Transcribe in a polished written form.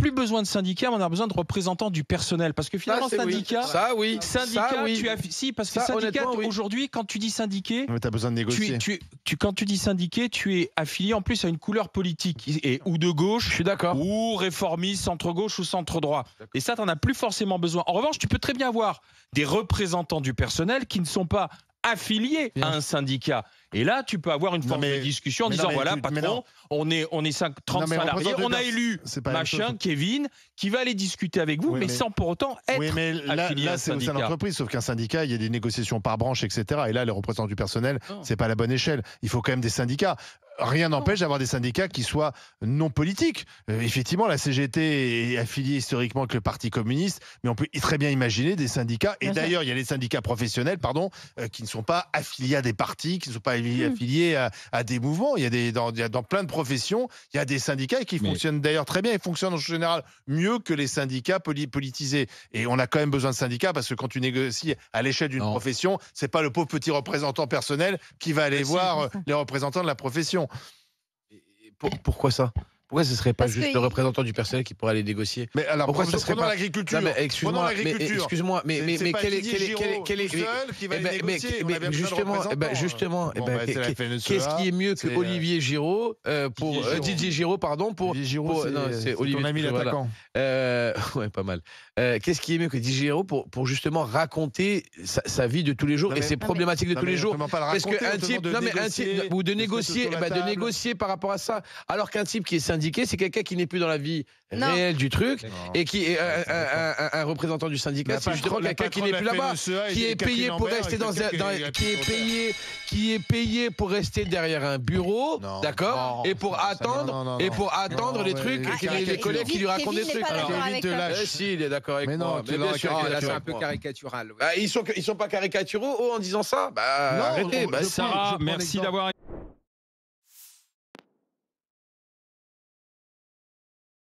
plus besoin de syndicats, mais on a besoin de représentants du personnel. Parce que finalement, syndicat, parce que syndicat, aujourd'hui, quand tu dis syndiqué, tu as besoin de négocier. Quand tu dis syndiqué, tu es affilié en plus à une couleur politique, ou de gauche, je suis d'accord, ou réformiste, centre-gauche ou centre-droit. Et ça, tu n'en as plus forcément besoin. En revanche, tu peux très bien avoir des représentants du personnel qui ne sont pas affiliés à un syndicat. Et là, tu peux avoir une forme de discussion en disant, voilà, patron, on est 30 salariés, on a élu machin, Kevin, qui va aller discuter avec vous, mais sans pour autant être affilié à un syndicat. Là, c'est au sein de l'entreprise, sauf qu'un syndicat, il y a des négociations par branche, etc. Et là, les représentants du personnel, c'est pas la bonne échelle. Il faut quand même des syndicats. Rien n'empêche d'avoir des syndicats qui soient non politiques. Effectivement, la CGT est affiliée historiquement avec le Parti communiste, mais on peut très bien imaginer des syndicats, et d'ailleurs, il y a les syndicats professionnels, qui ne sont pas affiliés à des partis, qui ne sont pas affiliés à des mouvements. Il y a dans plein de professions, il y a des syndicats qui fonctionnent d'ailleurs très bien, et fonctionnent en général mieux que les syndicats politisés. Et on a quand même besoin de syndicats, parce que quand tu négocies à l'échelle d'une profession, c'est pas le pauvre petit représentant personnel qui va aller voir les représentants de la profession. Pourquoi ça? Pourquoi ce ne serait pas juste le représentant du personnel qui pourrait aller négocier? Mais alors, pourquoi ce serait pas l'agriculture? Excuse-moi, mais quel est justement, qu'est-ce qui est mieux que Olivier Giraud pour Didier Giraud, pardon, pour c'est ton ami l'attaquant. Ouais, pas mal. Qu'est-ce qui est mieux que Didier Giraud pour justement raconter sa vie de tous les jours et ses problématiques de tous les jours? Parce qu'un type, ou de négocier par rapport à ça, alors qu'un type qui est syndiqué, c'est quelqu'un qui n'est plus dans la vie réelle du truc et qui est un représentant du syndicat. C'est justement quelqu'un qui n'est plus là-bas, qui est payé pour rester qui est payé pour rester derrière un bureau, d'accord, et pour attendre les trucs, les collègues qui lui racontent des trucs. Si, il est d'accord avec moi. Mais non, là c'est un peu caricatural. Ils sont pas caricaturaux en disant ça. Arrêtez. Sarah, merci d'avoir